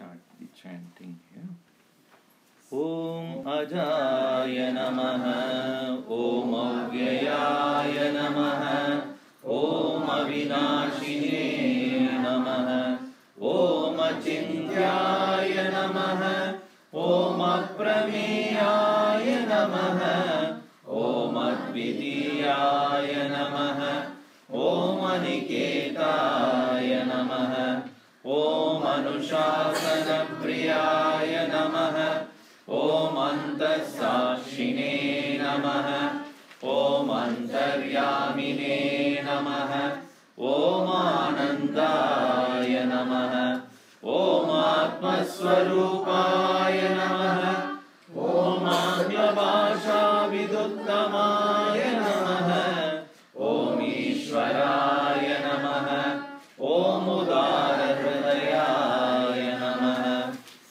start the chanting here. Om Ajaya Namaha, Om Avyayaya Namaha, Om Avinashine Namaha, Om Achintyaya Namaha, Om Aprameyaya Namaha, Om Advitiyaya Namaha, Om Aniketaya Namaha, Om Anushasana Priyaya Namaha, Om Antasakshine Namaha, Om Antaryamine Namaha, Om Anandaya Namaha, Om Atmaswarupaya Namaha, Om Anglabhasha Viduttamaya Namaha, Om Ishwaraya Namaha, Om Udara Hridayaya Namaha,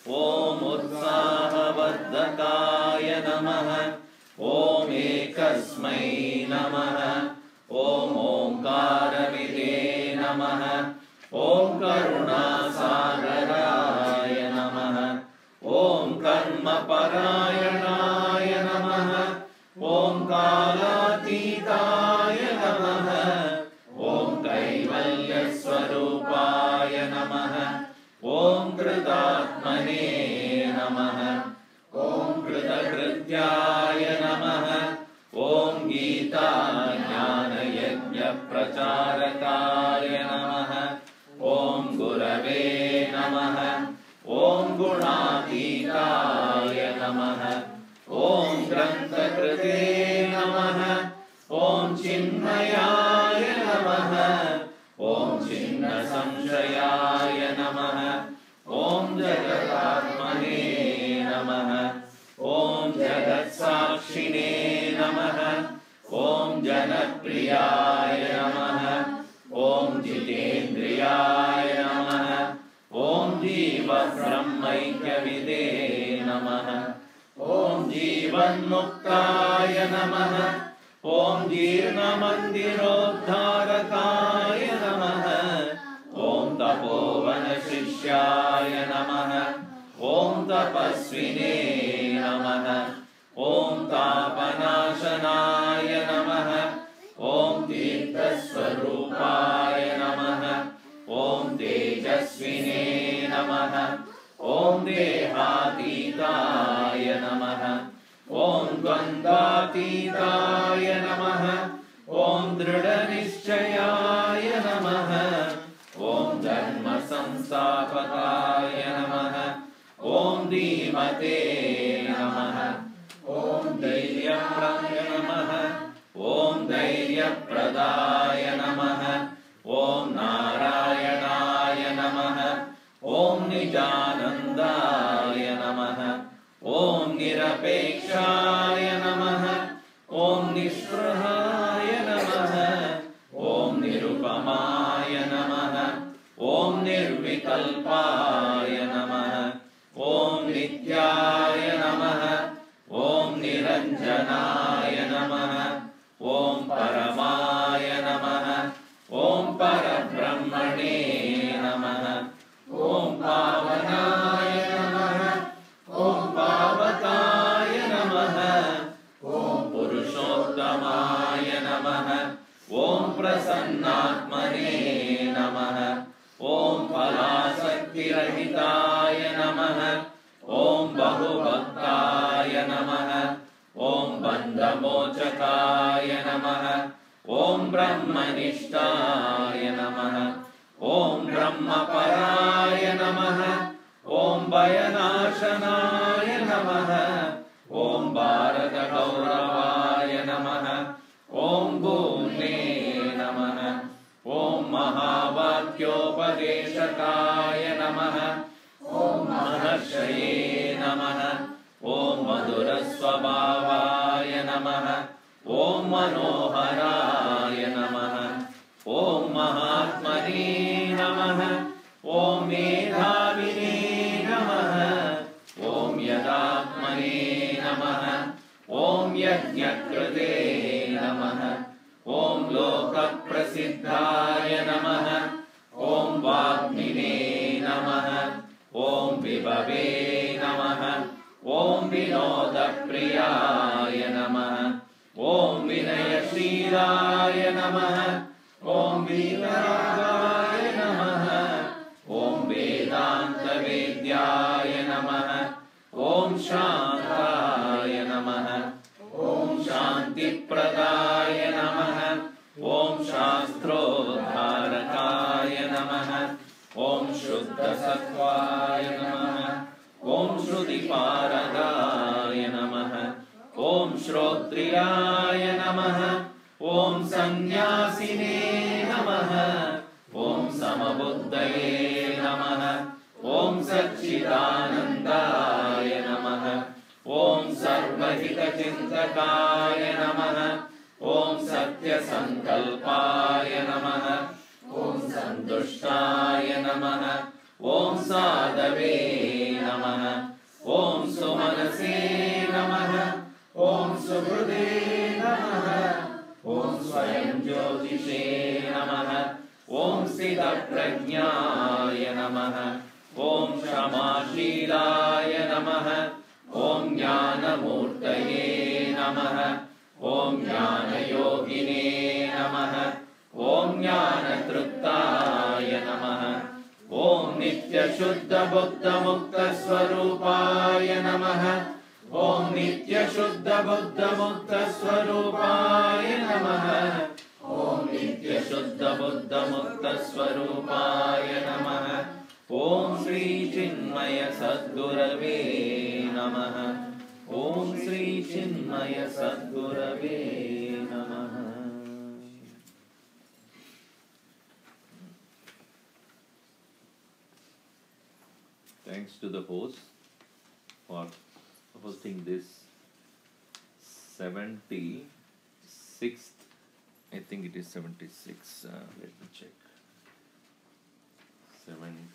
Om Utsahavardhakaya Namaha, Om Ekasmai Namaha, Om Omkaramide Namaha, Om Karunasagaraya Namaha, Om Karmaparayana Namaha, Om Kalatitaya Namaha, Om Kaivalya Swarupaya Namaha, Om Kritatmane Namaha, Om Kritakrityaya Namaha, Om Gita Jnana Yajna Pracharakaya Namaha, Om Gurave Namaha, Om Gunatitaya Namaha, Om Grantakrite Namaha, Om Chinmayaya Namaha, Om Chinna Samshayaya Namaha, Om Jagatatmane Namaha, Om Jagatsakshine Namaha, Om Janapriyaya Namaha, Om Jitendriyaya Namaha, Om Jiva Brahmaikyavide Namaha, Om Jivan Muktaya Namaha, Om Jirna Mandirodharakaya Namaha, Om Tapovana Shishyaya Namaha, Om Tapasvine Namaha, Om Tapanashanaya Namaha, Om Tirthaswarupaya Namaha, Om Tejasvine Namaha, Om Dehatitaya Namaha, Om Dvandatitaya Namaha, Om Dridhanishchayaya Namaha, Om Dharma Samstapakaya Namaha, Om Dhimate Namaha, Om Dhairyamraya Namaha, Om Dhairyapradaya Namaha, Om Narayanaya Namaha, Om Nijanandaya Namaha, Om Nirapekshaya Namaha, Om Nisprahaya Namaha, Om Nirupamaya Namaha, Om Nirvikalpaya Namaha, Om Nityaya Namaha, Om Niranjanaya Namaha, Om Paramaya Namaha, Om Parabrahmane Namaha, Om Pavanaya Namaha, Om Pavataya Namaha, Om Purushottamaya Namaha, Om Prasannatmane Namaha, Om Phalasaktirahitaya Namaha, Om Bahubhaktaya Namaha, Om Bandhamochakaya Namaha, Om Brahmanishtaya Namaha, Om Brahmaparaya Namaha, Om Vayanashanaya Namaha, Om Bharata Gauravaya Namaha, Om Bhune Namaha, Om Mahavakyopadeshakaya Namaha, Om Mahashaye Namaha, Om Madhurasvabhavaya Namaha, Om Manoharaaya Namaha, Om Mahatmane Namaha, Om Medhavine Namaha, Om Yadatmane Namaha, Om Yajnakrite Namaha, Om Lokaprasiddhaya Namaha, Om Vagmine Namaha, Om Vibhave Namaha. Om Vinoda Priyaya Namaha. Om Vinaya Shriraya Namaha. Om Vitaragaya Namaha. Om Vedanta Vedyaya Namaha. Om Shantaya Namaha. Om Shanti Pradaya Namaha. Om Shastrodharakaya Namaha. Om Shuddha Sattvaya Namaha. Om Shruti Paradaya Namaha. Om Shrotriyaya Namaha. Om Sannyasine Namaha. Om Samabuddhaye Namaha. Om Satchidanandaya Namaha. Om Sarvahita Chintakaya Namaha. Om Satya Sankalpaya Namaha. Om Sandushtaya Namaha. Om Sadave Namaha. Om Sumanase Namaha. Om Subhude Namaha. Om Swayam Jyotishe Namaha. Om Siddha Prajnaya Namaha. Om Shamashilaya Namaha. Om Jnana Murtaye Namaha. Om Jnana Yogine Namaha. Om Jnana Truttaya Namaha. Om Nitya Shuddha Buddha Mukta Swarupaya Namaha. Om Nitya Shuddha Buddha Mukta Swarupaya Namaha. Om Nitya Shuddha Buddha Mukta Swarupaya Namaha. Om Sri Chinmaya Sadgurave Namaha. Om Sri Chinmaya Sadgurave Namaha. Thanks to the host for hosting this 76th, I think it is 76, let me check, 75th.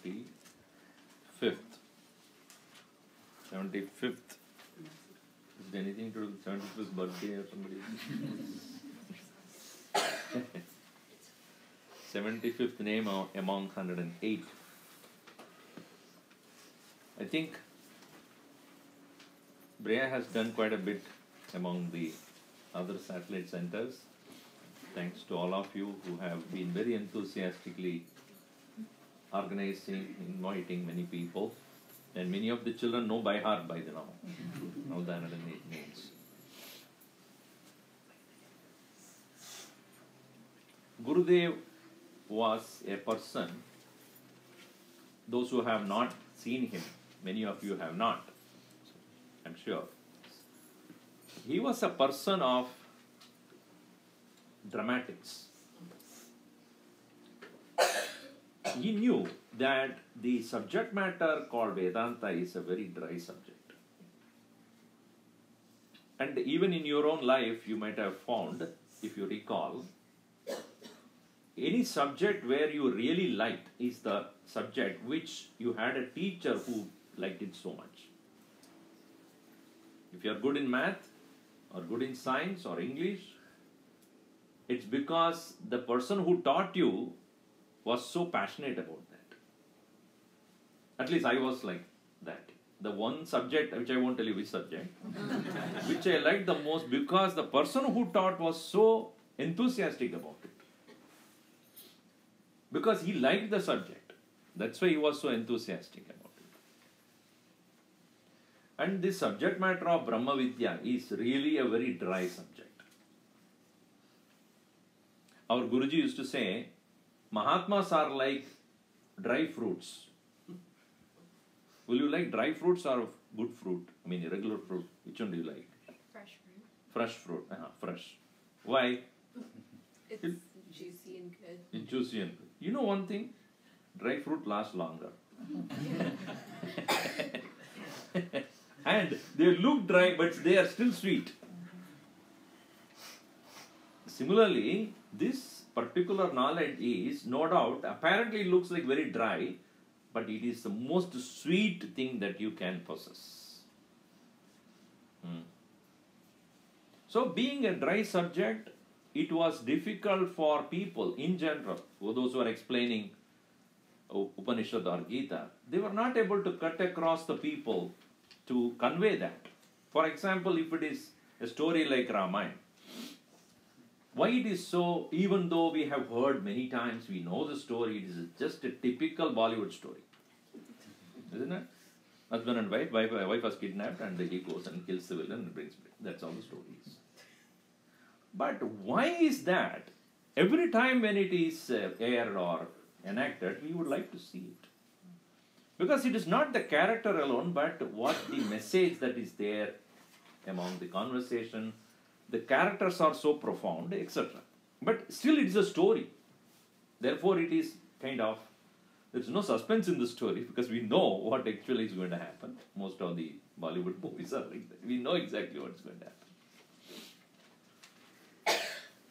Is there anything to do with 75th birthday or somebody? 75th name among 108. I think Brea has done quite a bit among the other satellite centers. Thanks to all of you who have been very enthusiastically organizing, inviting many people. And many of the children know by heart by the now, all the 108 names. Gurudev was a person, those who have not seen him, many of you have not, I'm sure. He was a person of dramatics. He knew that the subject matter called Vedanta is a very dry subject. And even in your own life, you might have found, if you recall, any subject where you really liked is the subject which you had a teacher who liked it so much. If you are good in math, or good in science, or English, it's because the person who taught you was so passionate about that. At least I was like that. The one subject, which I won't tell you which subject, which I liked the most because the person who taught was so enthusiastic about it. Because he liked the subject. That's why he was so enthusiastic about it. And this subject matter of Brahma Vidya is really a very dry subject. Our Guruji used to say, Mahatmas are like dry fruits. Will you like dry fruits or good fruit? I mean, regular fruit. Which one do you like? Fresh fruit. Fresh fruit. Fresh. Why? It's juicy and good. It's juicy and good. You know one thing? Dry fruit lasts longer. And they look dry, but they are still sweet. Similarly, this particular knowledge is, no doubt, apparently looks like very dry, but it is the most sweet thing that you can possess. So, being a dry subject, it was difficult for people in general, those who are explaining Upanishad or Gita, they were not able to cut across the people to convey that. For example, if it is a story like Ramayana, why it is so, even though we have heard many times, we know the story, it is just a typical Bollywood story. Isn't it? Husband and wife, wife was kidnapped and he goes and kills the villain and brings back. That's all the story is. But why is that? Every time when it is aired or enacted, we would like to see it. Because it is not the character alone, but what the message that is there among the conversation. The characters are so profound, etc. But still it is a story. Therefore it is kind of, there is no suspense in the story because we know what actually is going to happen. Most of the Bollywood movies are like that. We know exactly what is going to happen.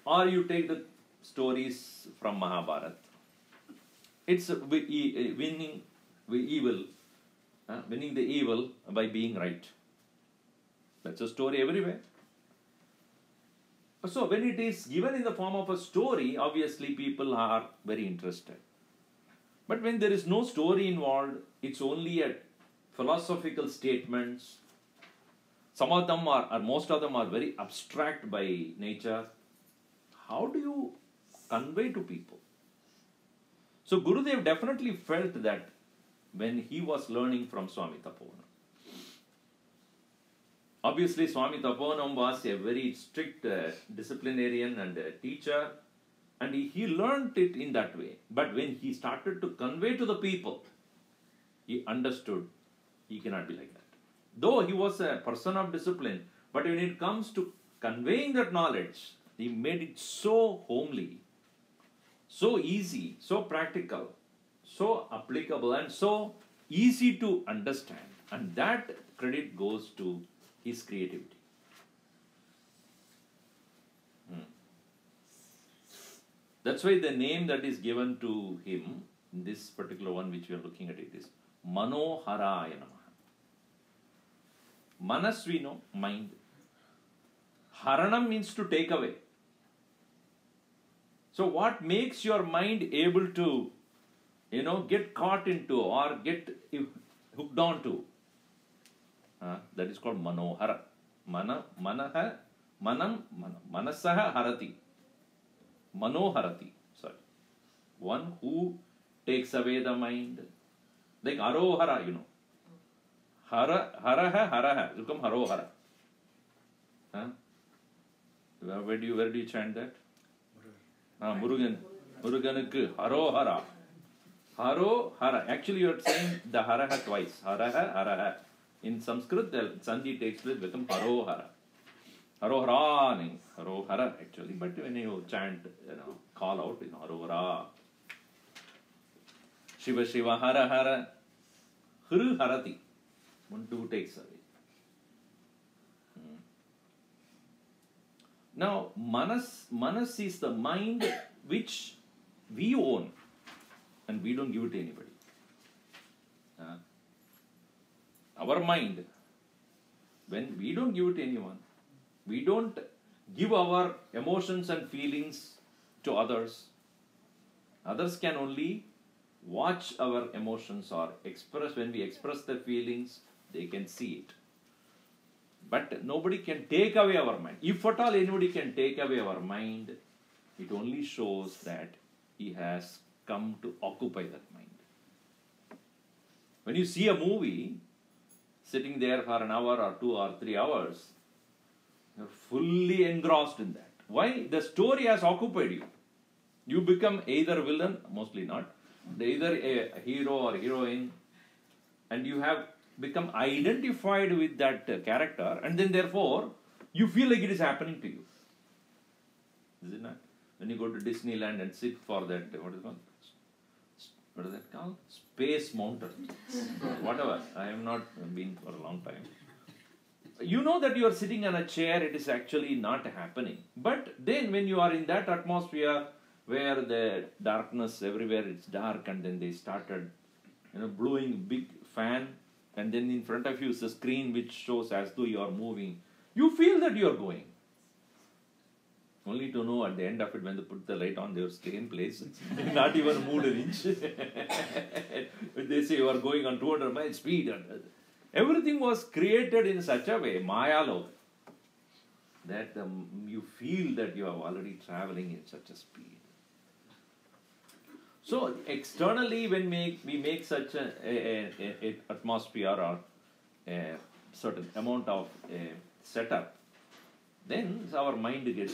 Or you take the stories from Mahabharata. It's winning the evil by being right. That's a story everywhere. So when it is given in the form of a story, obviously people are very interested. But when there is no story involved, it's only a philosophical statements. Some of them are, most of them are very abstract by nature. How do you convey to people? So Gurudev definitely felt that when he was learning from Swami Tapovanam. Obviously, Swami Tapovanam was a very strict disciplinarian and teacher, and he learned it in that way. But when he started to convey to the people, he understood he cannot be like that. Though he was a person of discipline, but when it comes to conveying that knowledge, he made it so homely, so easy, so practical, so applicable, and so easy to understand. And that credit goes to his creativity. That's why the name that is given to him, this particular one which we are looking at, it is Manoharaaya Namah. Manas we know, mind. Haranam means to take away. So what makes your mind able to, get caught into or get hooked on to? That is called Manohara. Manasaha harati. Manoharati. Sorry. One who takes away the mind. Like Arohara, Haraha, become Harohara. Where do you chant that? Muruganukku Harohara. Hara. Actually you are saying the Haraha twice. Haraha. In Sanskrit, the Sandhi takes place, become Harohara. Harohara actually, but when you chant, call out, Harohara. Shiva Shiva Hara Hara. Hru Harati. 1, 2 takes away. Now, Manas is the mind which we own and we don't give it to anybody. Our mind, when we don't give it to anyone, we don't give our emotions and feelings to others. Others can only watch our emotions or express, when we express the feelings, they can see it. But nobody can take away our mind. If at all anybody can take away our mind, it only shows that he has come to occupy that mind. When you see a movie, sitting there for an hour or 2 or 3 hours, you're fully engrossed in that. Why? The story has occupied you. You become either villain, mostly not, either a hero or heroine, and you have become identified with that character, and then therefore you feel like it is happening to you. Is it not? When you go to Disneyland and sit for that, what is that called? Space Mountain. Whatever. I have not been for a long time. You know that you are sitting on a chair, it is actually not happening. But then when you are in that atmosphere where the darkness everywhere, it's dark, and then they started blowing big fan, and then in front of you is a screen which shows as though you are moving. You feel that you are going. Only to know at the end of it, when they put the light on, they will stay in place. Not even moved an inch. When they say you are going on 200 miles speed. Everything was created in such a way, Mayalo, that you feel that you are already traveling in such a speed. So externally, when we make such a atmosphere or a certain amount of setup, then our mind gets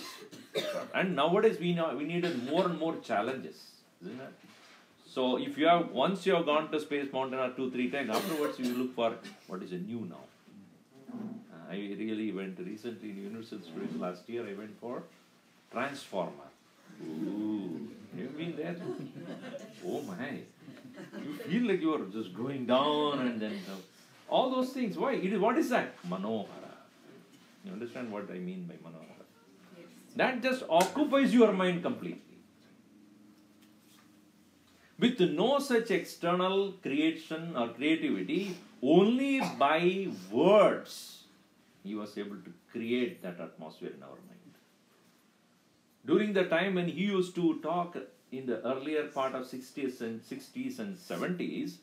and nowadays we needed more and more challenges, isn't it? So if you have once you have gone to Space Mountain or 2-3 times, afterwards you look for what is new now. I really went recently in Universal Studios last year. I went for Transformer. Ooh, have you been there? Oh my! You feel like you are just going down and then all those things. Why? What is that? Manoharaaya. You understand what I mean by Manoharaaya? Yes. That just occupies your mind completely. With no such external creation or creativity, only by words, he was able to create that atmosphere in our mind. During the time when he used to talk in the earlier part of 60s and 70s,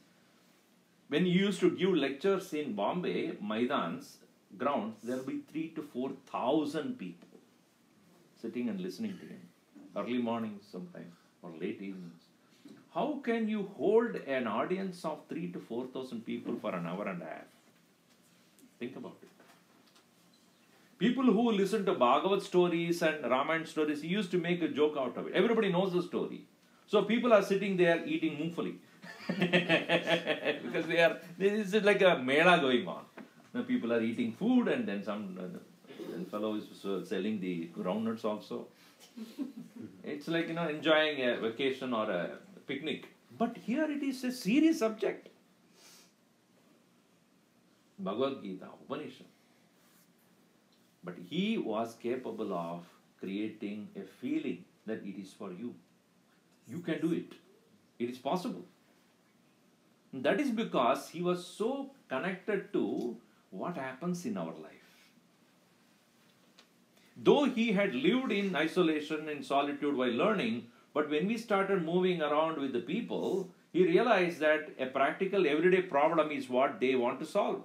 when he used to give lectures in Bombay, Maidans, grounds, there will be 3,000 to 4,000 people sitting and listening to him. Early mornings sometimes, or late evenings. How can you hold an audience of 3,000 to 4,000 people for an hour and a half? Think about it. People who listen to Bhagavad stories and Ramayana stories, he used to make a joke out of it. Everybody knows the story. So people are sitting there eating mungfali. Because this is like a mela going on. Now people are eating food and then some fellow is selling the groundnuts also. It's like, enjoying a vacation or a picnic. But here it is a serious subject. Bhagavad Gita, Upanishad. But he was capable of creating a feeling that it is for you. You can do it. It is possible. That is because he was so connected to what happens in our life. Though he had lived in isolation and solitude while learning, but when we started moving around with the people, he realized that a practical everyday problem is what they want to solve.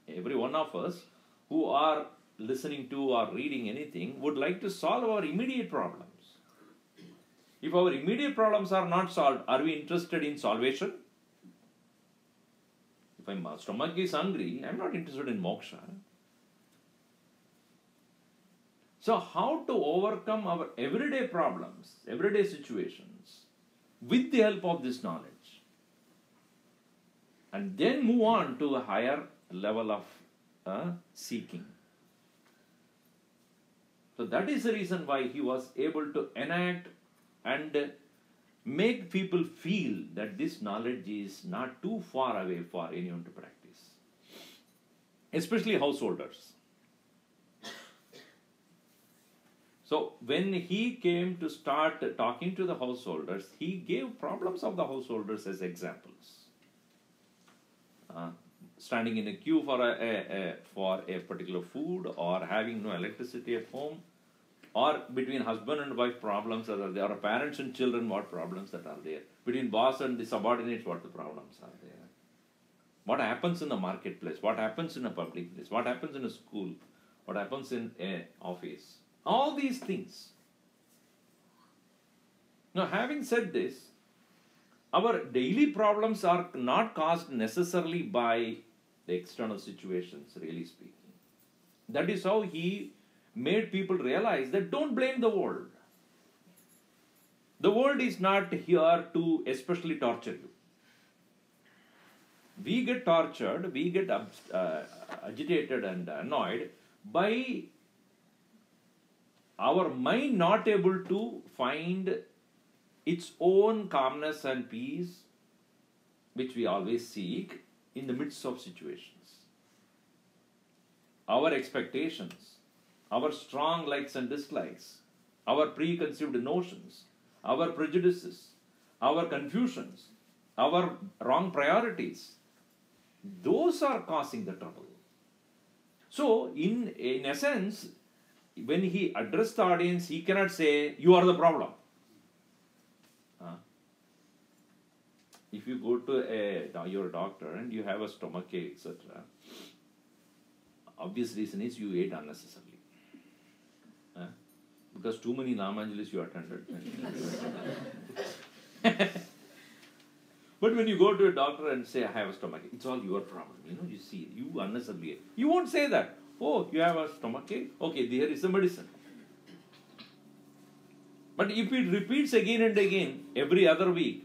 Every one of us who are listening to or reading anything would like to solve our immediate problems. If our immediate problems are not solved, are we interested in salvation? If my stomach is hungry, I am not interested in moksha. So how to overcome our everyday problems, everyday situations, with the help of this knowledge? And then move on to a higher level of seeking. So that is the reason why he was able to enact and make people feel that this knowledge is not too far away for anyone to practice. Especially householders. So when he came to start talking to the householders, he gave problems of the householders as examples. Standing in a queue for a particular food, or having no electricity at home, or between husband and wife problems that are there, or parents and children, what problems that are there, between boss and the subordinates, what the problems are there, what happens in the marketplace, what happens in a public place, what happens in a school, what happens in an office, all these things. Now, having said this, our daily problems are not caused necessarily by the external situations, really speaking. That is how he made people realize that don't blame the world. The world is not here to especially torture you. We get tortured, we get agitated and annoyed by our mind not able to find its own calmness and peace, which we always seek in the midst of situations. Our expectations, our strong likes and dislikes, our preconceived notions, our prejudices, our confusions, our wrong priorities, those are causing the trouble. So, in essence, when he addressed the audience, he cannot say, you are the problem. If you go to your doctor and you have a stomachache, etc., obvious reason is you ate unnecessarily. Because too many Namanjalis you attended. But when you go to a doctor and say, I have a stomachache, it's all your problem. You see, you unnecessarily. You won't say that. Oh, you have a stomachache? Okay, there is a medicine. But if it repeats again and again, every other week,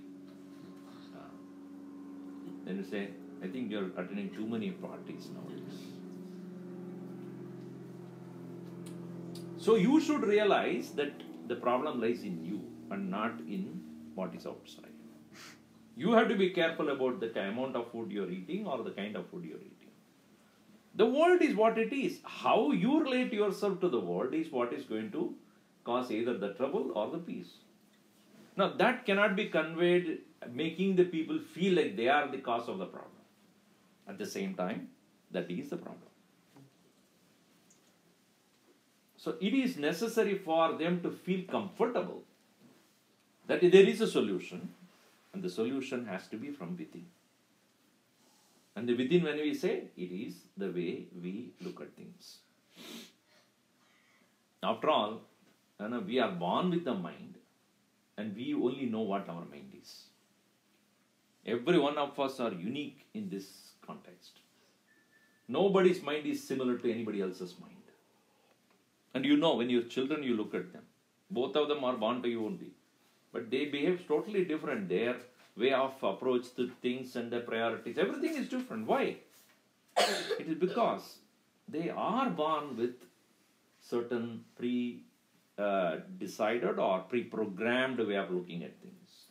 then you say, I think you're attending too many parties nowadays. So you should realize that the problem lies in you and not in what is outside. You have to be careful about the amount of food you're eating or the kind of food you're eating. The world is what it is. How you relate yourself to the world is what is going to cause either the trouble or the peace. Now that cannot be conveyed making the people feel like they are the cause of the problem. At the same time, that is the problem. So it is necessary for them to feel comfortable that there is a solution, and the solution has to be from within. And the within, when we say, it is the way we look at things. After all, we are born with the mind, and we only know what our mind is. Every one of us are unique in this context. Nobody's mind is similar to anybody else's mind. And when your children, you look at them. Both of them are born to you only. But they behave totally different. Their way of approach to things and their priorities, everything is different. Why? It is because they are born with certain pre-decided or pre-programmed way of looking at things.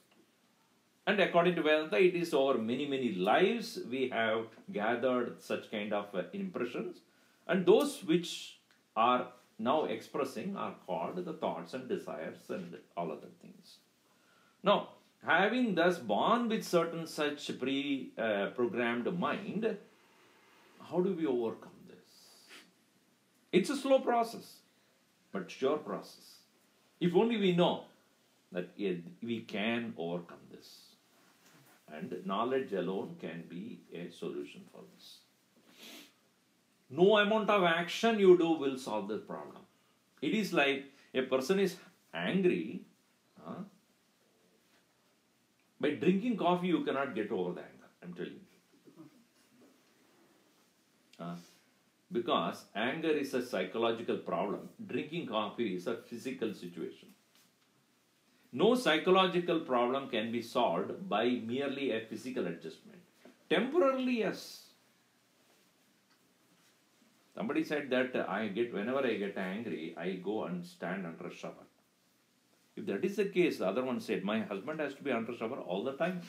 And according to Vedanta, it is over many, many lives we have gathered such kind of impressions. And those which are now expressing are called the thoughts and desires and all other things. Now, having thus born with certain such pre-programmed mind, how do we overcome this? It's a slow process, but sure process. If only we know that we can overcome this. And knowledge alone can be a solution for this. No amount of action you do will solve the problem. It is like a person is angry. By drinking coffee, you cannot get over the anger. I'm telling you. Because anger is a psychological problem. Drinking coffee is a physical situation. No psychological problem can be solved by merely a physical adjustment. Temporarily, yes. Somebody said that whenever I get angry, I go and stand under a shower. If that is the case, the other one said, my husband has to be under shower all the time.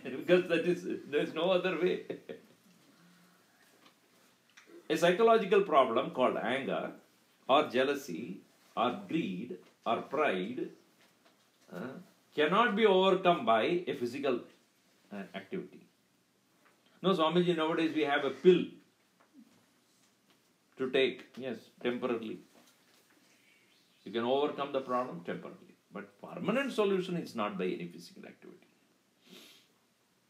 Because there is no other way. A psychological problem called anger or jealousy or greed or pride cannot be overcome by a physical activity. No, Swamiji, nowadays we have a pill to take, yes, temporarily. You can overcome the problem temporarily. But permanent solution is not by any physical activity.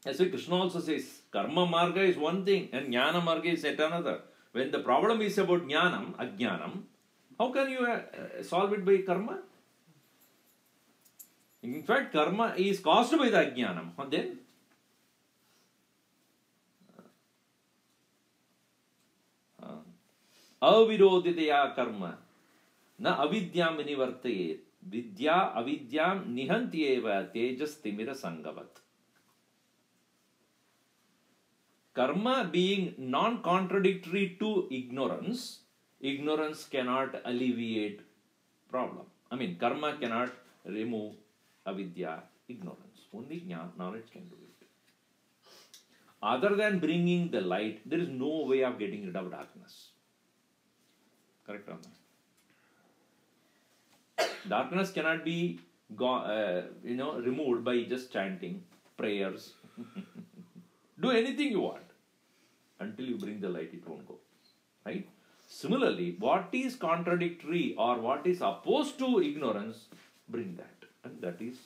As Krishna also says, karma marga is one thing and jnana marga is yet another. When the problem is about jnanam, ajnanam, how can you solve it by karma? In fact, karma is caused by the ajnanam. Then, avirodidaya karma na avidyam nivartayet vidya avidyam nihantyeva tejas timira sangavat. Karma being non-contradictory to ignorance, ignorance cannot alleviate problem. I mean, karma cannot remove avidya, ignorance. Only knowledge can do it. Other than bringing the light, there is no way of getting rid of darkness. Correct or not? Darkness cannot be removed by just chanting, prayers. Do anything you want. Until you bring the light, it won't go. Right? Similarly, what is contradictory or what is opposed to ignorance, bring that. And that is,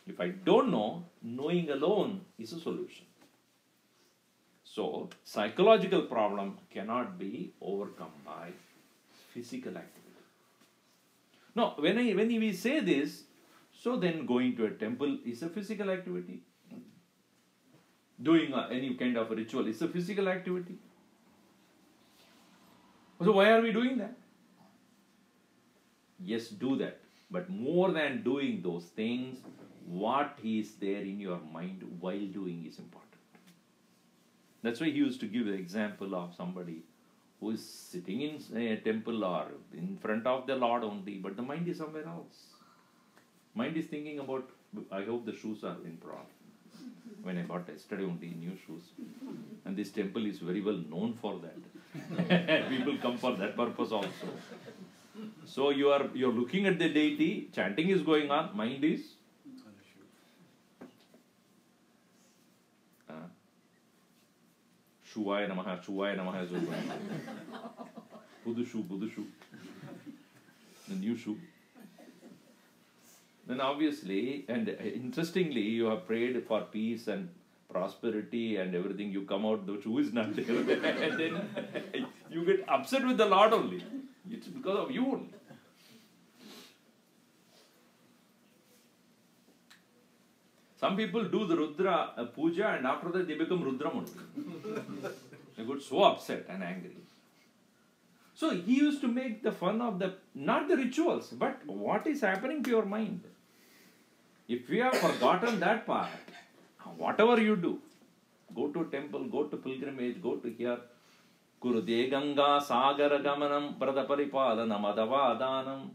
if I don't know, knowing alone is a solution. So, psychological problem cannot be overcome by physical activity. Now, when we say this, so then going to a temple is a physical activity. Doing any kind of a ritual is a physical activity. So why are we doing that? Yes, do that. But more than doing those things, what is there in your mind while doing is important. That's why he used to give the example of somebody who is sitting in a temple or in front of the Lord only, but the mind is somewhere else. Mind is thinking about, I hope the shoes are in proper. When I bought yesterday only new shoes. And this temple is very well known for that. People come for that purpose also. So you're looking at the deity, chanting is going on, mind is Shuvaya Namah is going on. Buddha the new shoe. Then obviously, and interestingly, you have prayed for peace and prosperity and everything, you come out, the shoe is not there. And then you get upset with the Lord only. It's because of you only. Some people do the Rudra puja and after that they become Rudram only. They got so upset and angry. So he used to make the fun of not the rituals, but what is happening to your mind. If you have forgotten that part, whatever you do, go to temple, go to pilgrimage, go to here, Kurude Ganga Sagara Gamanam Pradaparipadanam Adavadanam.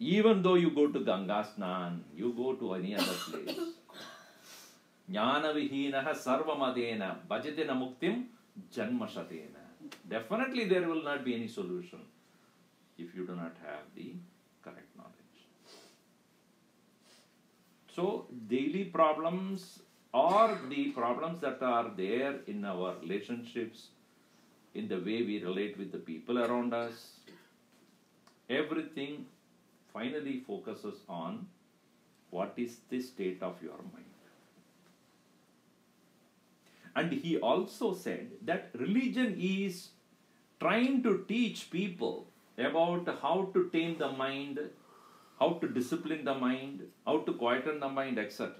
Even though you go to Ganga Snan, you go to any other place, Jnana Vihinaha Sarvamadena Bhajatina Muktim Janmashatena. Definitely there will not be any solution if you do not have the correct knowledge. So, daily problems or the problems that are there in our relationships, in the way we relate with the people around us, everything finally focuses on what is the state of your mind. And he also said that religion is trying to teach people about how to tame the mind, how to discipline the mind, how to quieten the mind, etc.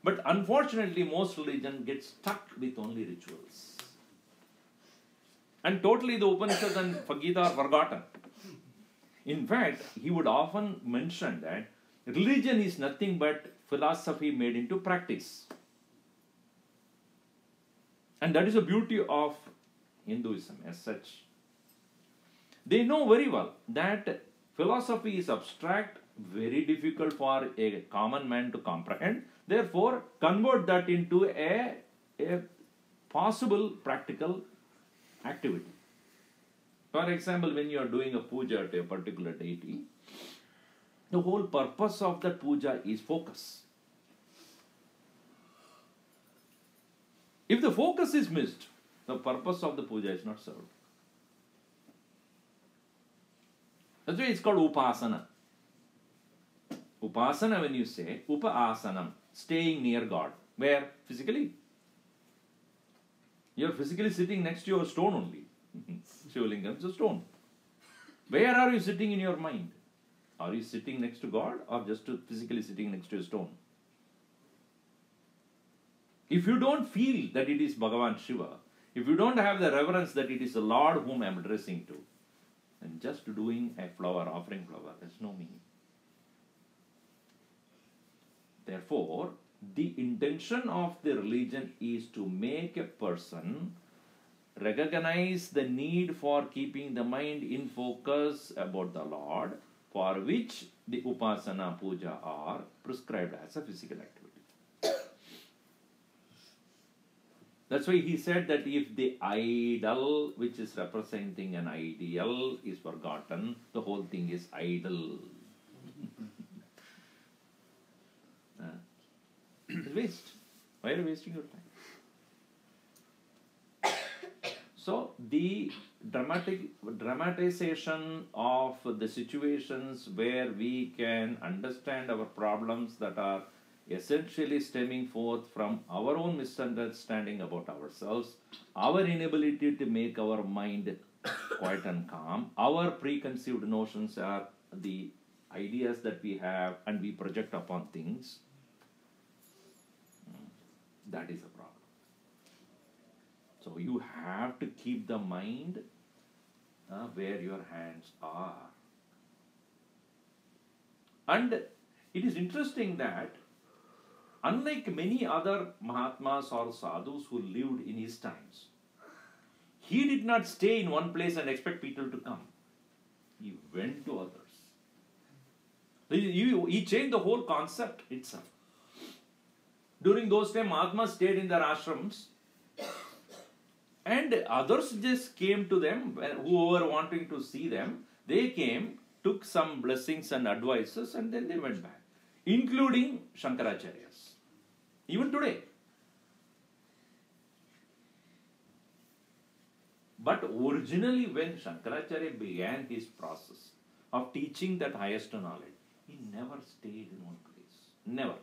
But unfortunately, most religion gets stuck with only rituals. And totally the Upanishads and Gita are forgotten. In fact, he would often mention that religion is nothing but philosophy made into practice. And that is the beauty of Hinduism as such. They know very well that philosophy is abstract, very difficult for a common man to comprehend. Therefore, convert that into a possible practical activity. For example, when you are doing a puja to a particular deity, the whole purpose of that puja is focus. If the focus is missed, the purpose of the puja is not served. That's why it's called upasana. Upasana, when you say, upa-asanam, staying near God. Where? Physically. You are physically sitting next to your stone only. Shivlingam is a stone. Where are you sitting in your mind? Are you sitting next to God or just physically sitting next to a stone? If you don't feel that it is Bhagavan Shiva, if you don't have the reverence that it is the Lord whom I am addressing to, then just doing a flower, offering flower, there's no meaning. Therefore, the intention of the religion is to make a person recognize the need for keeping the mind in focus about the Lord, for which the upasana puja are prescribed as a physical activity. That's why he said that if the idol, which is representing an ideal, is forgotten, the whole thing is idle. It's waste. Why are you wasting your time? So the dramatization of the situations where we can understand our problems that are essentially stemming forth from our own misunderstanding about ourselves, our inability to make our mind quiet and calm, our preconceived notions are the ideas that we have and we project upon things. That is a problem. So you have to keep the mind where your hands are. And it is interesting that unlike many other Mahatmas or Sadhus who lived in his times, he did not stay in one place and expect people to come. He went to others. He changed the whole concept itself. During those times, Mahatmas stayed in their ashrams and others just came to them, who were wanting to see them. They came, took some blessings and advices, and then they went back, including Shankaracharyas. Even today. But originally, when Shankaracharya began his process of teaching that highest knowledge, he never stayed in one place. Never.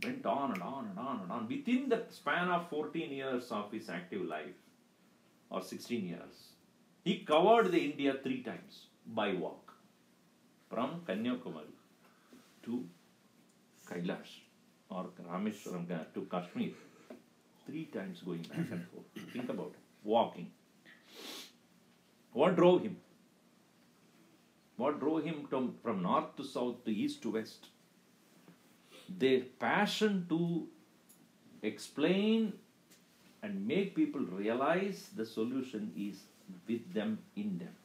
Went on and on and on and on. Within the span of 14 years of his active life, or 16 years, he covered the India 3 times by walk. From Kanyakumari to Kailash or Rameshwaram to Kashmir. 3 times going back and forth. Think about it. Walking. What drove him? What drove him from north to south to east to west? Their passion to explain and make people realize the solution is with them, in them.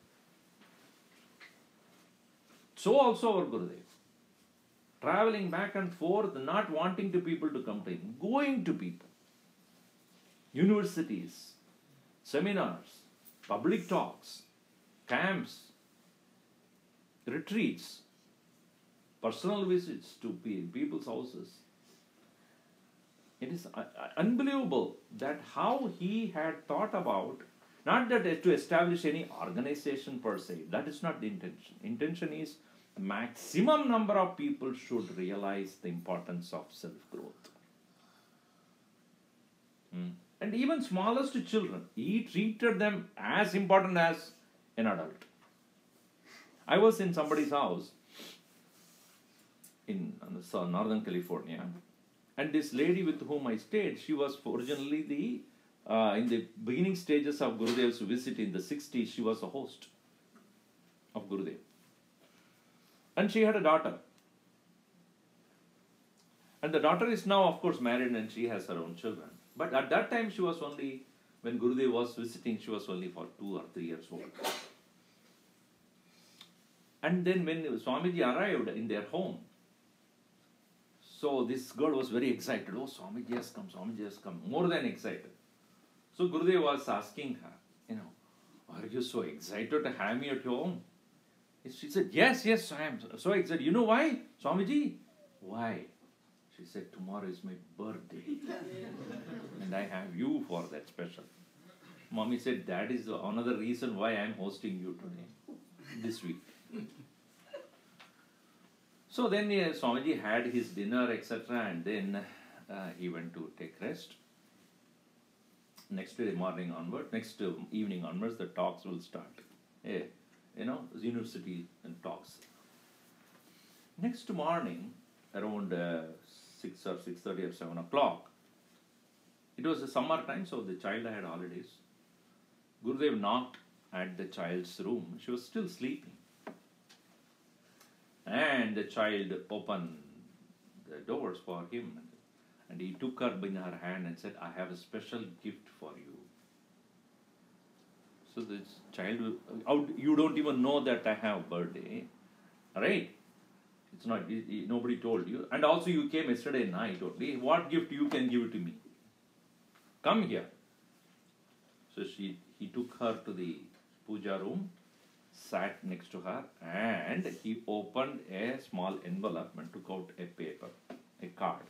So also our Gurudev. Traveling back and forth, not wanting to people to come to him, going to people. Universities, seminars, public talks, camps, retreats, personal visits to people's houses. It is unbelievable that how he had thought about, not that to establish any organization per se, that is not the intention. Intention is maximum number of people should realize the importance of self-growth. And even smallest children, he treated them as important as an adult. I was in somebody's house in Northern California, and this lady with whom I stayed, she was originally in the beginning stages of Gurudev's visit in the 60s, she was a host of Gurudev. And she had a daughter. And the daughter is now, of course, married and she has her own children. But at that time, she was only, when Gurudev was visiting, she was only for 2 or 3 years old. And then when Swamiji arrived in their home, so this girl was very excited. Oh, Swamiji has come, more than excited. So Gurudev was asking her, are you so excited to have me at home? She said, yes, I am so excited. You know why, Swamiji? Why? She said, tomorrow is my birthday. And I have you for that special. Mommy said, that is another reason why I am hosting you today, this week. So then Swamiji had his dinner, etc. And then he went to take rest. Next day morning onward, next evening onwards, the talks will start. University and talks. Next morning, around 6 or 6:30 or 7 o'clock, it was the summer time, so the child had holidays. Gurudev knocked at the child's room. She was still sleeping. And the child opened the doors for him. And he took her in her hand and said, I have a special gift for you. So this child, you don't even know that I have a birthday. Right? It's not, nobody told you. And also you came yesterday night only. What gift you can give to me? Come here. So he took her to the puja room, sat next to her, and he opened a small envelope and took out a paper, a card.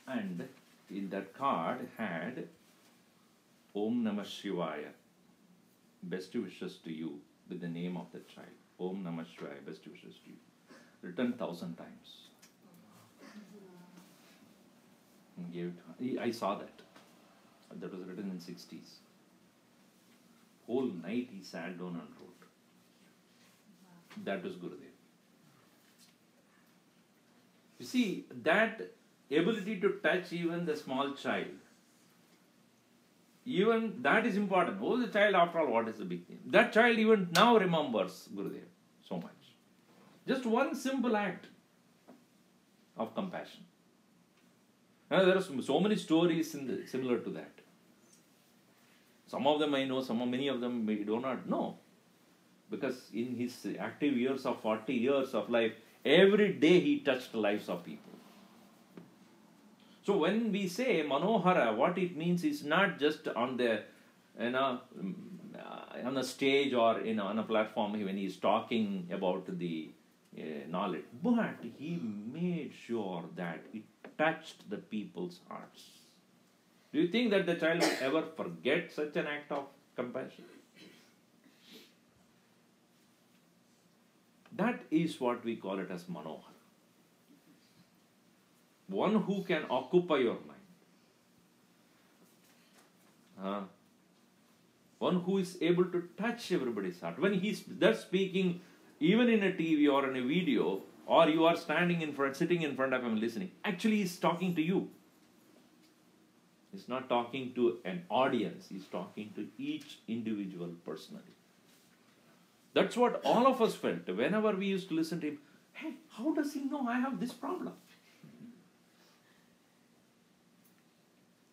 And in that card had Om Namah Shivaya, best wishes to you, with the name of the child. Om Namah Shivaya, best wishes to you. Written 1,000 times. And gave it. I saw that. That was written in 60s. Whole night he sat down and wrote. That was Gurudev. You see, that ability to touch even the small child, even that is important. Oh, the child, after all, what is the big thing? That child even now remembers Gurudev so much. Just one simple act of compassion. Now, there are so many stories similar to that. Some of them I know, many of them we do not know. Because in his active years of 40 years of life, every day he touched the lives of people. So when we say Manoharaaya, what it means is not just on the, on a stage or on a platform when he is talking about the knowledge, but he made sure that it touched the people's hearts. Do you think that the child will ever forget such an act of compassion? That is what we call it as Manohara. One who can occupy your mind. One who is able to touch everybody's heart. When he's there speaking, even in a TV or in a video, or you are standing in front, sitting in front of him listening, actually he's talking to you. He's not talking to an audience. He's talking to each individual personally. That's what all of us felt whenever we used to listen to him. Hey, how does he know I have this problem?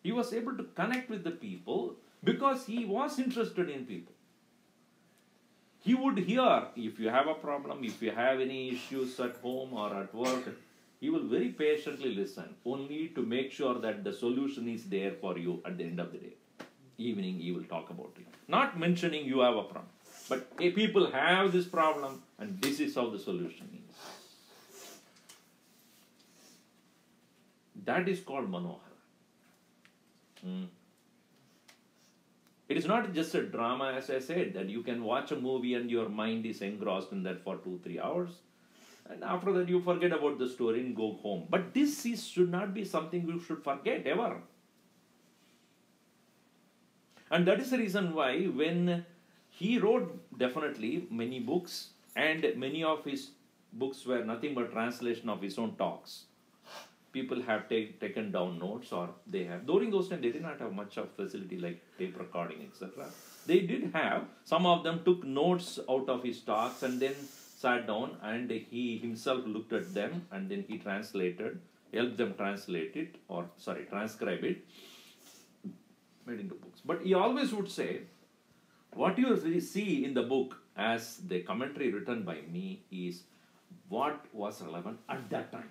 He was able to connect with the people because he was interested in people. He would hear if you have a problem, if you have any issues at home or at work, he will very patiently listen, only to make sure that the solution is there for you at the end of the day. Evening, he will talk about it. Not mentioning you have a problem, but hey, people have this problem and this is how the solution is. That is called Manohara. It is not just a drama, as I said, that you can watch a movie and your mind is engrossed in that for 2-3 hours. And after that, you forget about the story and go home. But this should not be something you should forget ever. And that is the reason why when he wrote definitely many books, and many of his books were nothing but translation of his own talks. People have taken down notes, or they have. During those times, they did not have much of facility like tape recording, etc. They did have. Some of them took notes out of his talks and then sat down and he himself looked at them and then he translated, helped them translate it, or transcribe it, made into books. But he always would say, what you see in the book as the commentary written by me is what was relevant at that time.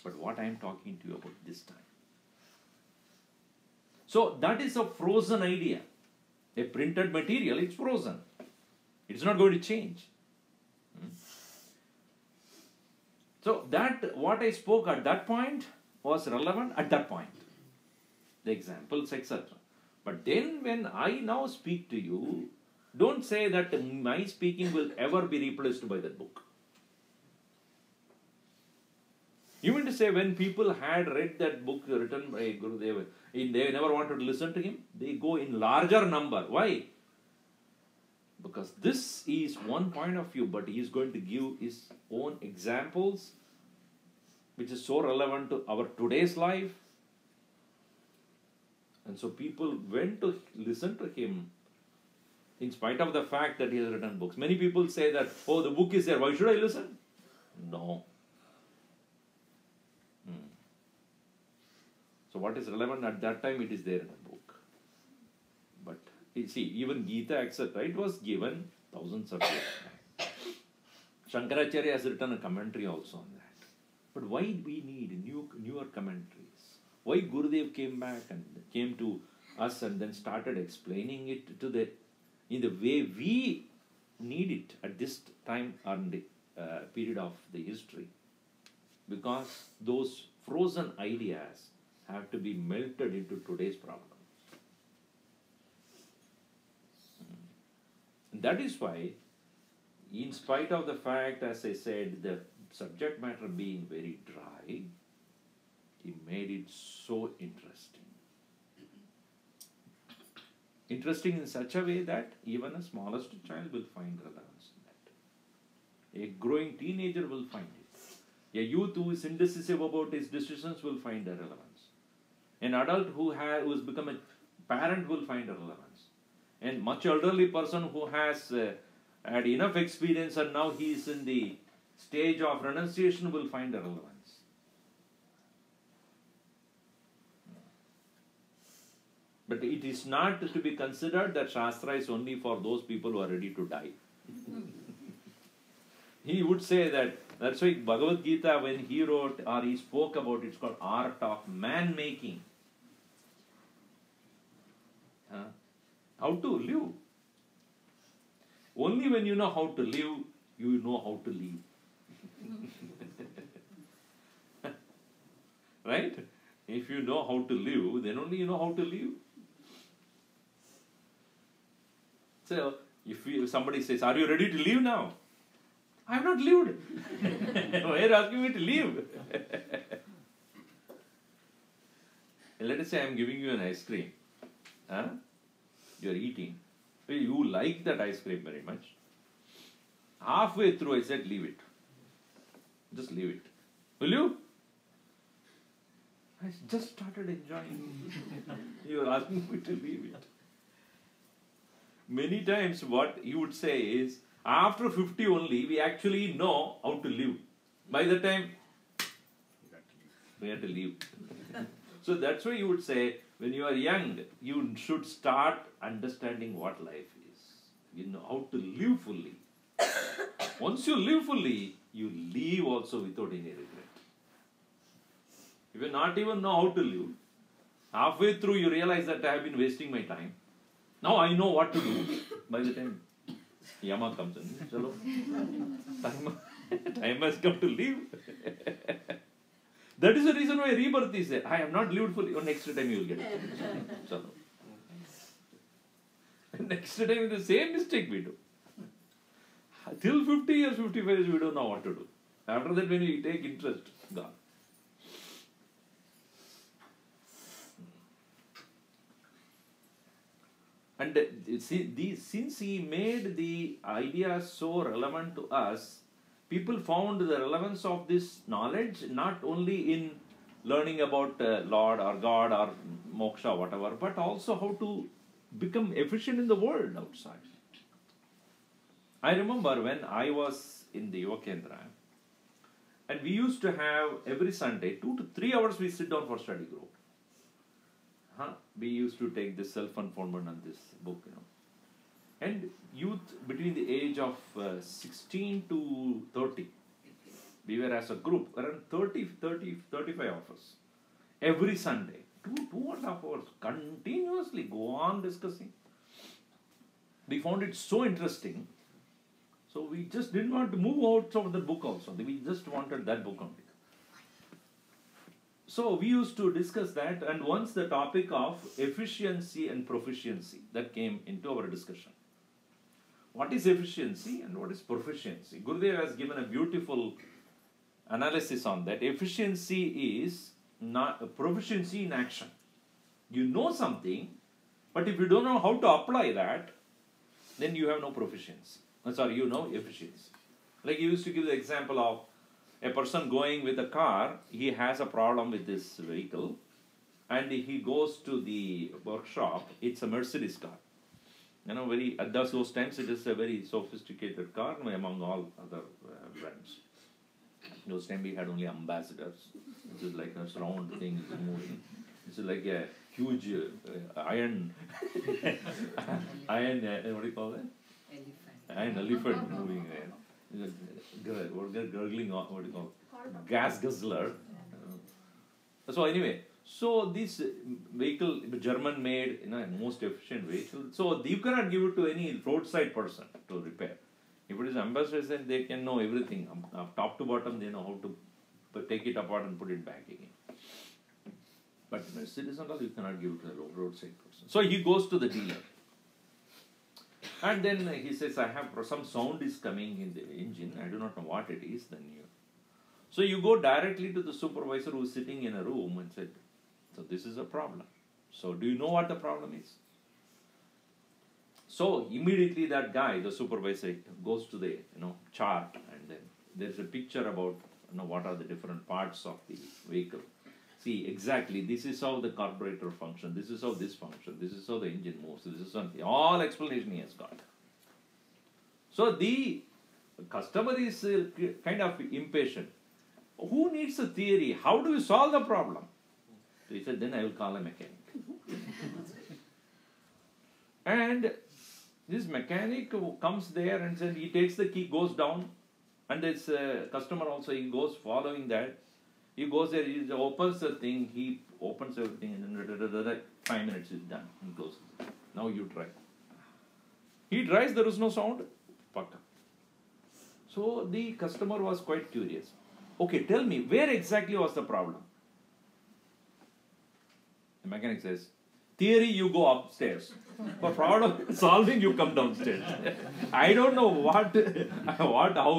But what I am talking to you about this time. So that is a frozen idea. A printed material, it's frozen. It's not going to change. So that what I spoke at that point was relevant at that point. The examples, etc. But then when I now speak to you, don't say that my speaking will ever be replaced by that book. You mean to say when people had read that book written by Gurudev, they never wanted to listen to him? They go in larger number. Why? Because this is one point of view, but he is going to give his own examples, which is so relevant to our today's life. And so people went to listen to him in spite of the fact that he has written books. Many people say that, oh, the book is there, why should I listen? No. So what is relevant at that time, it is there in the book. But you see, even Gita, etc., it was given thousands of years back. Shankaracharya has written a commentary also on that. But why we need newer commentaries? Why Gurudev came back and came to us and then started explaining it in the way we need it at this time and the period of the history? Because those frozen ideas have to be melted into today's problem. And that is why, in spite of the fact, as I said, the subject matter being very dry, he made it so interesting. Interesting in such a way that even a smallest child will find relevance in that. A growing teenager will find it. A youth who is indecisive about his decisions will find a relevance. An adult who has become a parent will find a relevance. And much elderly person who has had enough experience and now he is in the stage of renunciation will find a relevance. But it is not to be considered that Shastra is only for those people who are ready to die. He would say that, that's why Bhagavad Gita, when he wrote or he spoke about it, it's called art of man-making. How to live. Only when you know how to live, you know how to live. Right? If you know how to live, then only you know how to live. So, if somebody says, are you ready to leave now? I have not lived. Why are you asking me to leave? Let us say I am giving you an ice cream. You are eating. You like that ice cream very much. Halfway through I said, leave it. Just leave it. Will you? I just started enjoying it. You are asking me to leave it. Many times what you would say is, after 50 only, we actually know how to live. By the time, we have to leave. So that's why you would say, when you are young, you should start understanding what life is. You know how to live fully. Once you live fully, you leave also without any regret. If you not even know how to live, halfway through you realize that I have been wasting my time. Now I know what to do. By the time Yama comes in, chalo, time has come to leave. That is the reason why rebirth is there. I have not lived fully. Next time you will get it. Chalo. Next time the same mistake we do. Till 50 years, 55 years, we don't know what to do. After that, when we take interest, gone. And since he made the idea so relevant to us, people found the relevance of this knowledge not only in learning about Lord or God or moksha, whatever, but also how to become efficient in the world outside. I remember when I was in the Yoga Kendra, and we used to have every Sunday 2 to 3 hours we sit down for study group. We used to take this self-unfoldment and this book, And youth between the age of 16 to 30, we were as a group, around 35 of us. Every Sunday, 2.5 hours, continuously go on discussing. We found it so interesting. So we just didn't want to move out of the book also. We just wanted that book only. So we used to discuss that, and once the topic of efficiency and proficiency, that came into our discussion. What is efficiency and what is proficiency? Gurudev has given a beautiful analysis on that. Efficiency is not a proficiency in action. You know something, but if you don't know how to apply that, then you have no proficiency. You know efficiency. Like you used to give the example of a person going with a car, he has a problem with this vehicle, and he goes to the workshop. It's a Mercedes car. At those times it is a very sophisticated car among all other brands. Those times we had only ambassadors. This is like a round thing is moving. This is like a huge iron, what do you call that? Iron elephant moving there. Gurgling, what do you call it? Gas guzzler. So anyway, so this vehicle, German made, most efficient vehicle. So you cannot give it to any roadside person to repair. If it is ambassadors, then they can know everything. Top to bottom, they know how to take it apart and put it back again. But Mercedes and all, you cannot give to the roadside person. So he goes to the dealer. And then he says, I have some sound is coming in the engine. I do not know what it is. So you go directly to the supervisor who is sitting in a room and said, so this is a problem. So do you know what the problem is? So immediately that guy, the supervisor, goes to the chart, and then there's a picture about what are the different parts of the vehicle. See, exactly, this is how the carburetor functions, this is how this functions, this is how the engine moves, this is something, all explanation he has got. So the customer is kind of impatient. Who needs a theory? How do you solve the problem? So he said, then I will call a mechanic. And this mechanic comes there and says, he takes the key, goes down, and this customer also, he goes following that. He goes there, he opens the thing, he opens everything, and then 5 minutes is done. He closes it. Now you try. He tries, there is no sound. Paka. So the customer was quite curious. Okay, tell me, where exactly was the problem? The mechanic says, theory, you go upstairs. For problem solving, you come downstairs. I don't know how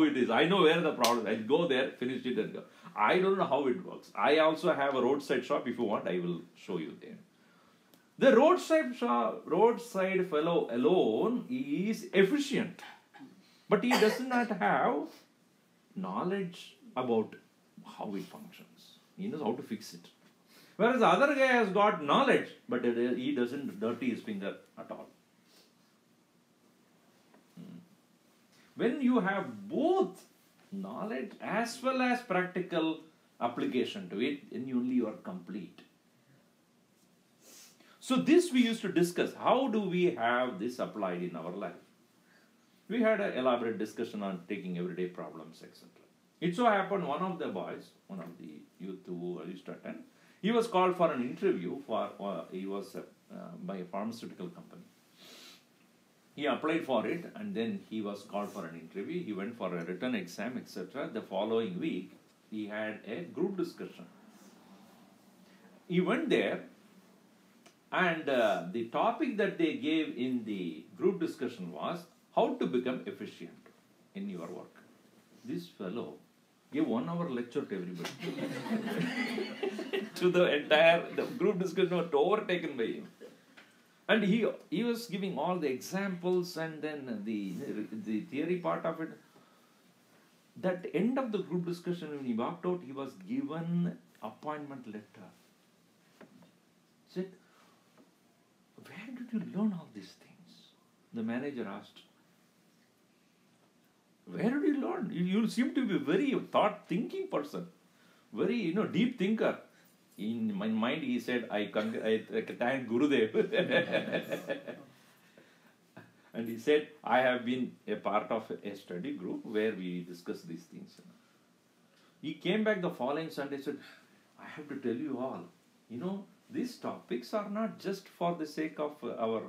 it is. I know where the problem is. I go there, finish it and go. I don't know how it works. I also have a roadside shop. If you want, I will show you there. The roadside fellow alone is efficient. But he does not have knowledge about how it functions. He knows how to fix it. Whereas the other guy has got knowledge, but he doesn't dirty his finger at all. When you have both knowledge as well as practical application to it, then only you are complete. So this we used to discuss. How do we have this applied in our life? We had an elaborate discussion on taking everyday problems, etc. It so happened one of the boys, one of the youth who used to attend, he was called for an interview he was by a pharmaceutical company. He applied for it, and then he was called for an interview. He went for a written exam, etc. The following week, he had a group discussion. He went there, and the topic that they gave in the group discussion was how to become efficient in your work. This fellow gave 1 hour lecture to everybody. To the group discussion was overtaken by him. And he was giving all the examples and then the theory part of it. That end of the group discussion, when he walked out, he was given appointment letter. He said, where did you learn all these things? The manager asked. Where did you learn? You seem to be a very thought-thinking person. Very, deep thinker. In my mind, he said, I thank Gurudev. And he said, I have been a part of a study group where we discuss these things. He came back the following Sunday and said, I have to tell you all, these topics are not just for the sake of our,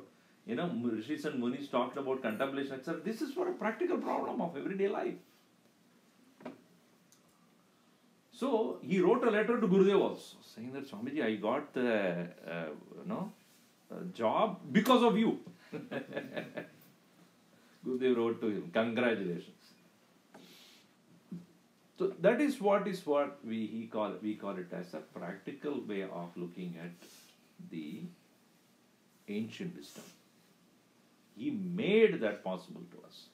Rishis and Munis talked about contemplation, etc. This is for a practical problem of everyday life. So he wrote a letter to Gurudev also, saying that Swamiji, I got the job because of you. Gurudev wrote to him, congratulations. So that is what we call it as a practical way of looking at the ancient wisdom. He made that possible to us.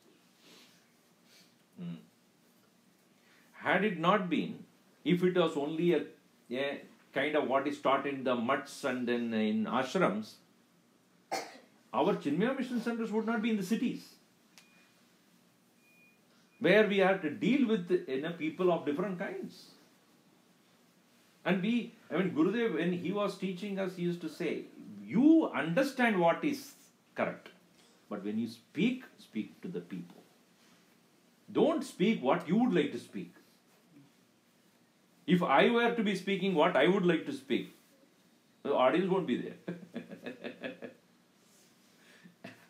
Had it not been, if it was only a kind of what is taught in the mutts and then in ashrams, our Chinmaya mission centers would not be in the cities, where we have to deal with people of different kinds. And Gurudev, when he was teaching us, he used to say, you understand what is correct, but when you speak to the people. Don't speak what you would like to speak. If I were to be speaking what I would like to speak, the audience won't be there.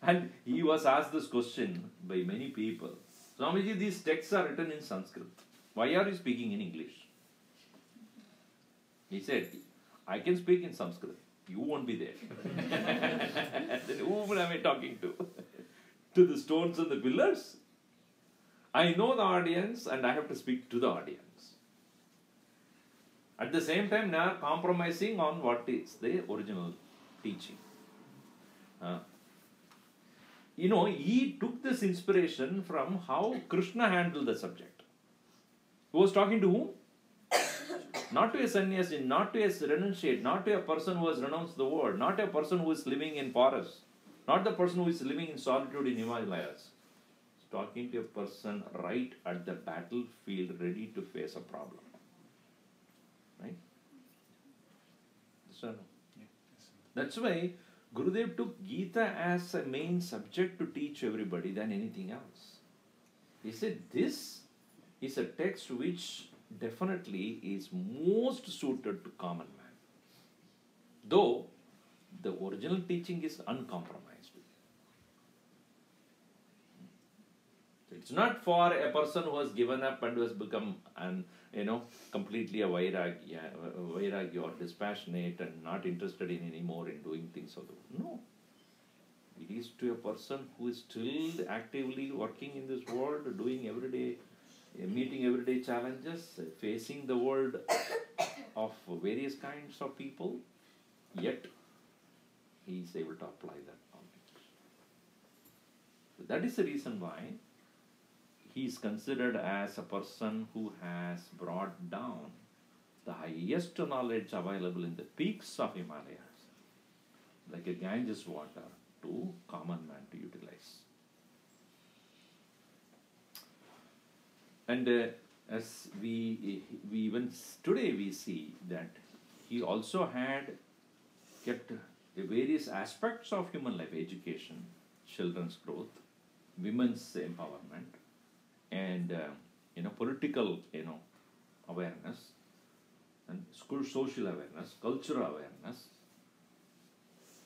And he was asked this question by many people. Swamiji, these texts are written in Sanskrit. Why are you speaking in English? He said, I can speak in Sanskrit. You won't be there. Then whom am I talking to? To the stones and the pillars? I know the audience and I have to speak to the audience. At the same time, now compromising on what is the original teaching. He took this inspiration from how Krishna handled the subject. He was talking to whom? Not to a sannyasi, not to a renunciate, not to a person who has renounced the world, not a person who is living in forests, not the person who is living in solitude in Himalayas. He's talking to a person right at the battlefield, ready to face a problem. Right? So, that's why Gurudev took Gita as a main subject to teach everybody than anything else. He said this is a text which definitely is most suited to common man. Though the original teaching is uncompromised. It's not for a person who has given up and who has become completely a vairagi or dispassionate and not interested in anymore in doing things of the world. No. It is to a person who is still actively working in this world, doing everyday, meeting everyday challenges, facing the world of various kinds of people, yet he is able to apply that knowledge. So that is the reason why he is considered as a person who has brought down the highest knowledge available in the peaks of Himalayas, like a Ganges water, to common man to utilize. And as we even today we see that he also had kept the various aspects of human life: education, children's growth, women's empowerment, and political awareness, and school social awareness, cultural awareness,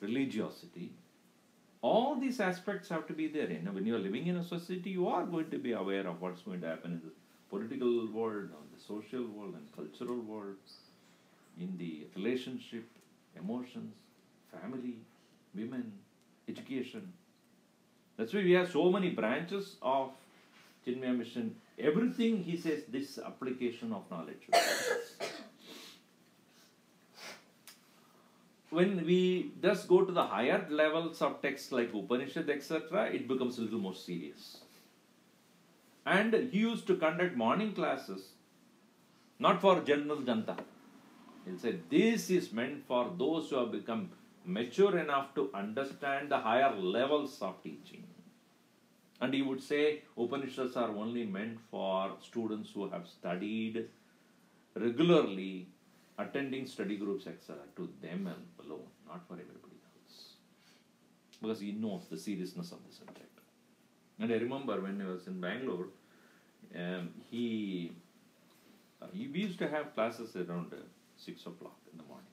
religiosity. All these aspects have to be there. When you are living in a society, you are going to be aware of what's going to happen in the political world, on the social world and cultural world, in the relationship, emotions, family, women, education. That's why we have so many branches of Chinmaya Mission. Everything, he says, this application of knowledge. When we just go to the higher levels of texts like Upanishad, etc., it becomes a little more serious. And he used to conduct morning classes, not for general janta. He'll say, this is meant for those who have become mature enough to understand the higher levels of teaching. And he would say, Upanishads are only meant for students who have studied regularly, attending study groups, etc., to them alone, not for everybody else. Because he knows the seriousness of the subject. And I remember when I was in Bangalore, we used to have classes around 6 o'clock in the morning,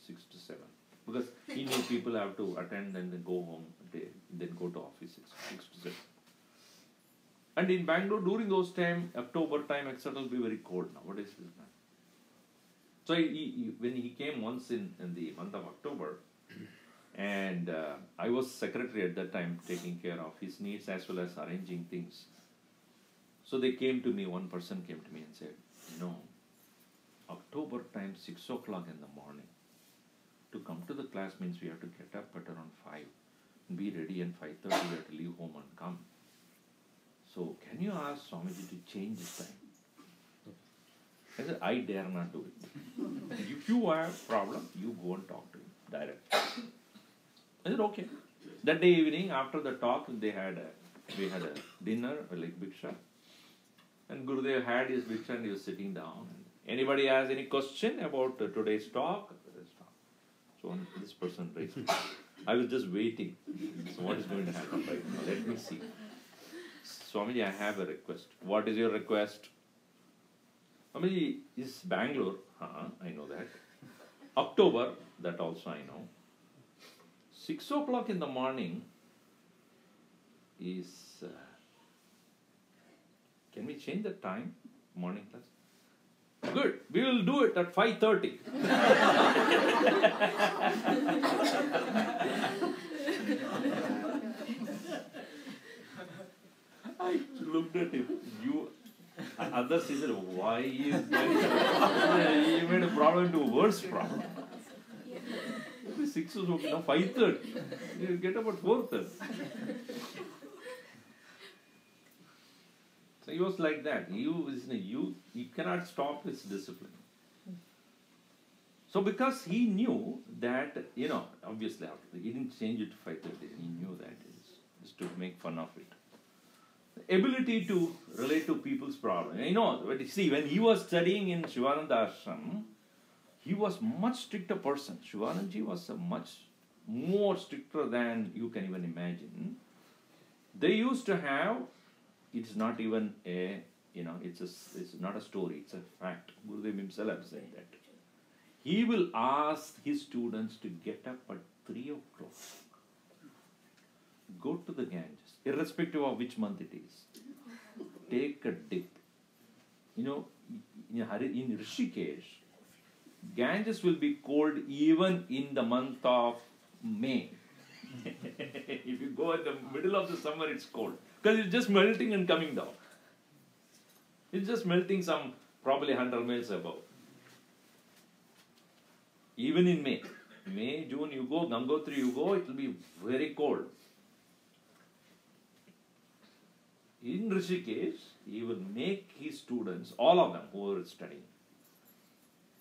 6 to 7. Because he knew people have to attend and then go home, then go to office 6 to 7. And in Bangalore, during those time, October time, etc., will be very cold now. What is this now? So when he came once in the month of October, and I was secretary at that time, taking care of his needs as well as arranging things. So they came to me, one person came to me and said, October time, 6 o'clock in the morning, to come to the class means we have to get up at around 5, be ready, and 5:30 we have to leave home and come. So can you ask Swamiji to change this time? I said, I dare not do it. If you have problem, you go and talk to him directly. I said, okay. That day evening, after the talk, we had a dinner, like Bhiksha. And Gurudev had his Bhiksha and he was sitting down. Anybody has any question about today's talk? So this person raised his hand. I was just waiting. So what is going to happen right now? Let me see. Swamiji, I have a request. What is your request? Swamiji, is Bangalore. I know that. October, that also I know. 6 o'clock in the morning is... can we change the time? Morning class? Good, we will do it at 5:30. I looked at him. Others said, why is that? He made a problem to a worse problem. 6 was okay, now 5:30. You get up at 4:30. So he was like that. You cannot stop his discipline. So because he knew that, obviously he didn't change it to 5:30. He knew that it's to make fun of it. The ability to relate to people's problems. See, when he was studying in Shivananda Ashram, he was much stricter person. Shivanandaji was a much more stricter than you can even imagine. They used to have, it's not even it's not a story, it's a fact. Gurudev himself has said that. He will ask his students to get up at 3 o'clock. Go to the Ganges, irrespective of which month it is. Take a dip. In Rishikesh, Ganges will be cold even in the month of May. If you go at the middle of the summer, it's cold. Because it's just melting and coming down. It's just melting some probably 100 miles above. Even in May, June, you go, Gangotri, you go, it will be very cold. In Rishikesh, he will make his students, all of them who are studying,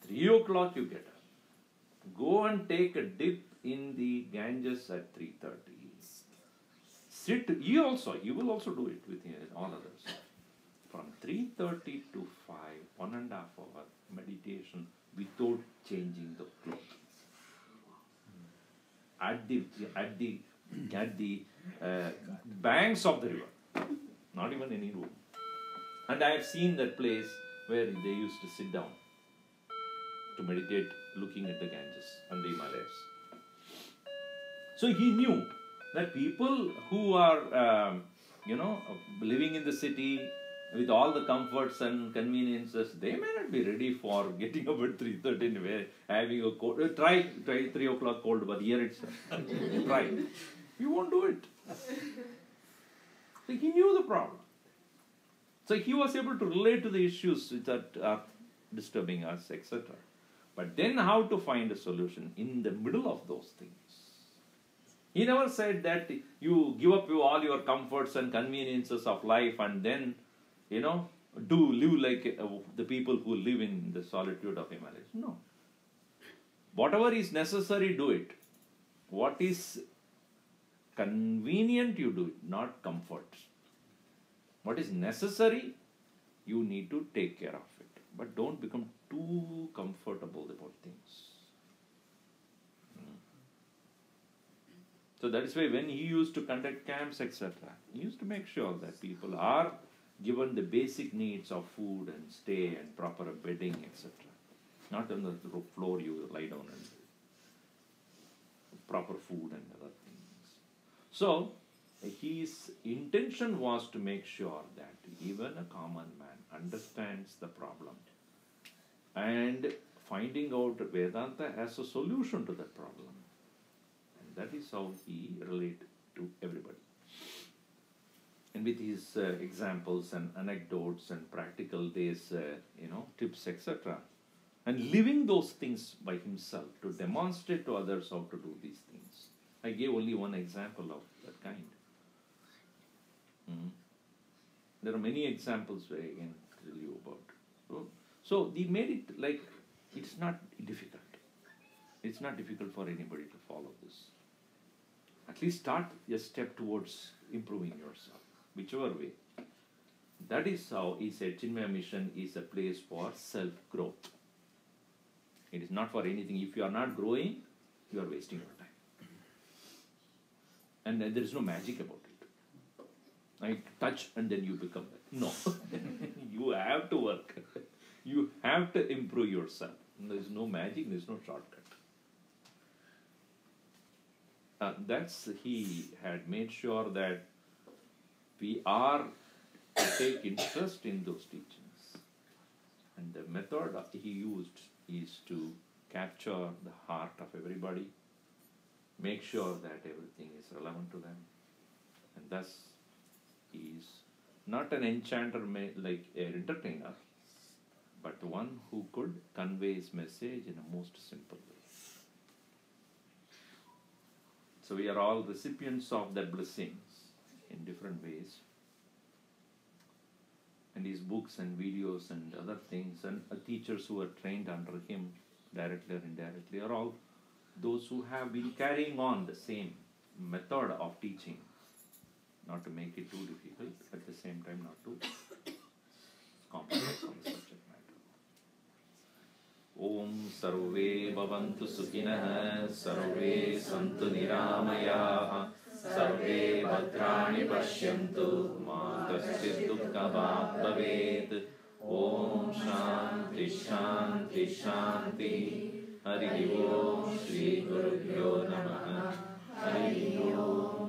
3 o'clock you get up. Go and take a dip in the Ganges at 3:30. Sit, you will also do it with all others. From 3:30 to 5, 1.5 hour meditation without changing the clothes. At the banks of the river, not even any room. And I have seen that place where they used to sit down to meditate, looking at the Ganges and the Himalayas. So he knew that people who are, living in the city with all the comforts and conveniences, they may not be ready for getting up at 3:30 anyway, having a cold. Try 3 o'clock cold, but here it's try. You won't do it. So he knew the problem. So he was able to relate to the issues that are disturbing us, etc. But then how to find a solution in the middle of those things? He never said that you give up all your comforts and conveniences of life and then, live like the people who live in the solitude of Himalayas. No. Whatever is necessary, do it. What is convenient, you do it, not comfort. What is necessary, you need to take care of it. But don't become too comfortable about things. So that is why when he used to conduct camps, etc., he used to make sure that people are given the basic needs of food and stay and proper bedding, etc. Not on the floor you lie down and proper food and other things. So his intention was to make sure that even a common man understands the problem and finding out Vedanta as a solution to that problem. And that is how he related to everybody. And with his examples and anecdotes and practical days, tips, etc. And living those things by himself to demonstrate to others how to do these things. I gave only one example of that kind. There are many examples where I can tell you about. So he made it like it's not difficult. It's not difficult for anybody to follow this. At least start a step towards improving yourself, whichever way. That is how he said Chinmaya Mission is a place for self-growth. It is not for anything. If you are not growing, you are wasting your time. And there is no magic about it. Like touch and then you become that. No. You have to work. You have to improve yourself. There is no magic, there is no shortcut. He had made sure that we are to take interest in those teachings. And the method he used is to capture the heart of everybody, make sure that everything is relevant to them, and thus he is not an enchanter like an entertainer, but one who could convey his message in a most simple way. So we are all recipients of that blessings in different ways. And his books and videos and other things and teachers who are trained under him directly or indirectly are all those who have been carrying on the same method of teaching, not to make it too difficult, at the same time not to compromise on the subject matter. Om Sarve Bhavantu Sukhinah Sarve Santu Niramayah Sarve Bhadrani Pashyantu Ma Kaschid Dukkha Bhat Bhavet. Om Shanti Shanti Shanti. Hari Om Shri Gurubhyo Namah. Hari Om.